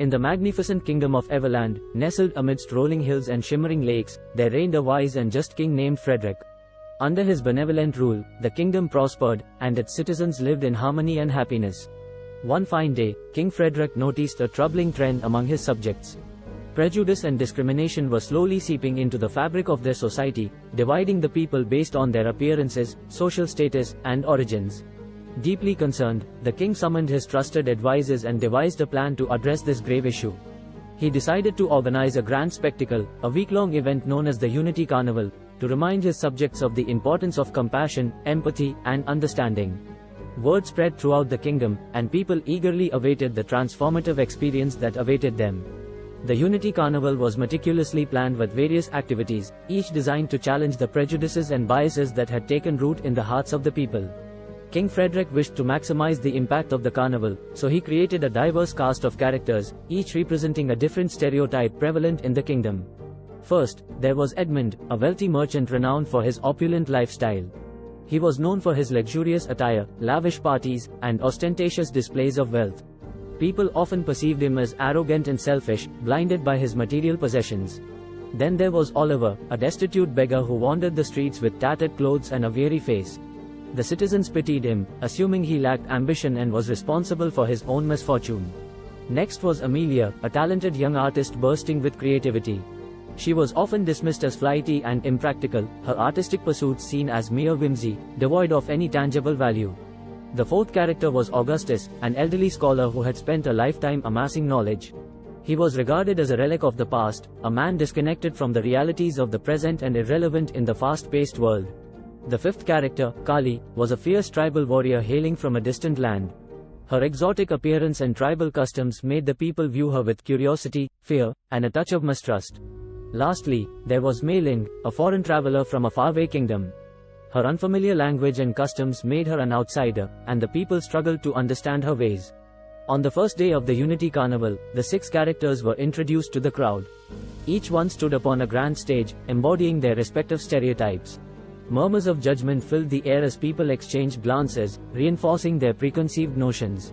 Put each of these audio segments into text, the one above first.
In the magnificent kingdom of Everland, nestled amidst rolling hills and shimmering lakes, there reigned a wise and just king named Frederick. Under his benevolent rule, the kingdom prospered, and its citizens lived in harmony and happiness. One fine day, King Frederick noticed a troubling trend among his subjects. Prejudice and discrimination were slowly seeping into the fabric of their society, dividing the people based on their appearances, social status, and origins. Deeply concerned, the king summoned his trusted advisors and devised a plan to address this grave issue. He decided to organize a grand spectacle, a week-long event known as the Unity Carnival, to remind his subjects of the importance of compassion, empathy, and understanding. Word spread throughout the kingdom, and people eagerly awaited the transformative experience that awaited them. The Unity Carnival was meticulously planned with various activities, each designed to challenge the prejudices and biases that had taken root in the hearts of the people. King Frederick wished to maximize the impact of the carnival, so he created a diverse cast of characters, each representing a different stereotype prevalent in the kingdom. First, there was Edmund, a wealthy merchant renowned for his opulent lifestyle. He was known for his luxurious attire, lavish parties, and ostentatious displays of wealth. People often perceived him as arrogant and selfish, blinded by his material possessions. Then there was Oliver, a destitute beggar who wandered the streets with tattered clothes and a weary face. The citizens pitied him, assuming he lacked ambition and was responsible for his own misfortune. Next was Amelia, a talented young artist bursting with creativity. She was often dismissed as flighty and impractical, her artistic pursuits seen as mere whimsy, devoid of any tangible value. The fourth character was Augustus, an elderly scholar who had spent a lifetime amassing knowledge. He was regarded as a relic of the past, a man disconnected from the realities of the present and irrelevant in the fast-paced world. The fifth character, Kali, was a fierce tribal warrior hailing from a distant land. Her exotic appearance and tribal customs made the people view her with curiosity, fear, and a touch of mistrust. Lastly, there was Mei Ling, a foreign traveler from a faraway kingdom. Her unfamiliar language and customs made her an outsider, and the people struggled to understand her ways. On the first day of the Unity Carnival, the 6 characters were introduced to the crowd. Each one stood upon a grand stage, embodying their respective stereotypes. Murmurs of judgment filled the air as people exchanged glances, reinforcing their preconceived notions.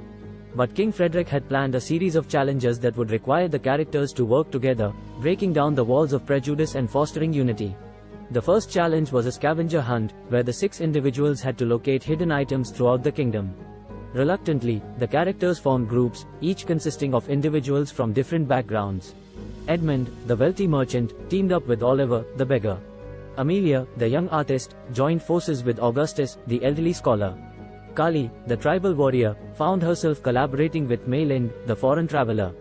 But King Frederick had planned a series of challenges that would require the characters to work together, breaking down the walls of prejudice and fostering unity. The first challenge was a scavenger hunt, where the 6 individuals had to locate hidden items throughout the kingdom. Reluctantly, the characters formed groups, each consisting of individuals from different backgrounds. Edmund, the wealthy merchant, teamed up with Oliver, the beggar. Amelia, the young artist, joined forces with Augustus, the elderly scholar. Kali, the tribal warrior, found herself collaborating with Mei Ling, the foreign traveler.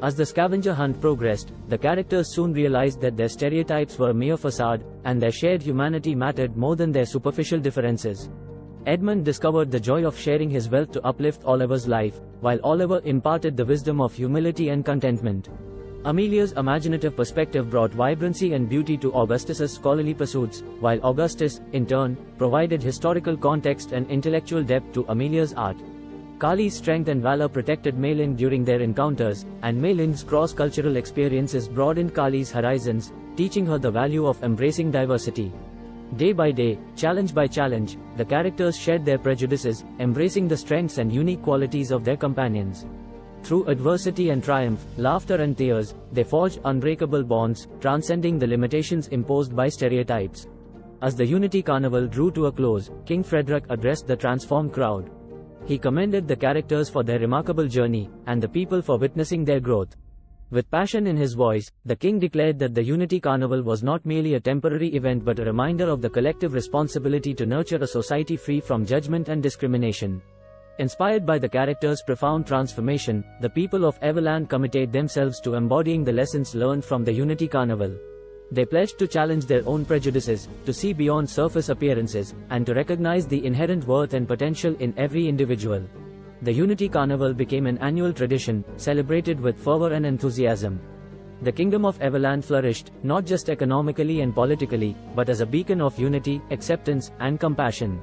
As the scavenger hunt progressed, the characters soon realized that their stereotypes were a mere facade, and their shared humanity mattered more than their superficial differences. Edmund discovered the joy of sharing his wealth to uplift Oliver's life, while Oliver imparted the wisdom of humility and contentment. Amelia's imaginative perspective brought vibrancy and beauty to Augustus's scholarly pursuits, while Augustus, in turn, provided historical context and intellectual depth to Amelia's art. Kali's strength and valor protected Mei Ling during their encounters, and Mei Ling's cross-cultural experiences broadened Kali's horizons, teaching her the value of embracing diversity. Day by day, challenge by challenge, the characters shared their prejudices, embracing the strengths and unique qualities of their companions. Through adversity and triumph, laughter and tears, they forged unbreakable bonds, transcending the limitations imposed by stereotypes. As the Unity Carnival drew to a close, King Frederick addressed the transformed crowd. He commended the characters for their remarkable journey, and the people for witnessing their growth. With passion in his voice, the king declared that the Unity Carnival was not merely a temporary event but a reminder of the collective responsibility to nurture a society free from judgment and discrimination. Inspired by the characters' profound transformation, the people of Everland committed themselves to embodying the lessons learned from the Unity Carnival. They pledged to challenge their own prejudices, to see beyond surface appearances, and to recognize the inherent worth and potential in every individual. The Unity Carnival became an annual tradition, celebrated with fervor and enthusiasm. The Kingdom of Everland flourished, not just economically and politically, but as a beacon of unity, acceptance, and compassion.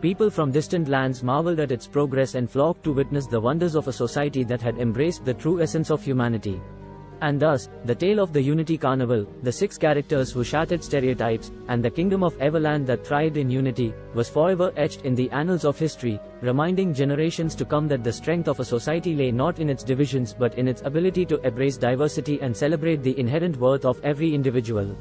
People from distant lands marveled at its progress and flocked to witness the wonders of a society that had embraced the true essence of humanity. And thus, the tale of the Unity Carnival, the 6 characters who shattered stereotypes, and the kingdom of Everland that thrived in unity, was forever etched in the annals of history, reminding generations to come that the strength of a society lay not in its divisions but in its ability to embrace diversity and celebrate the inherent worth of every individual.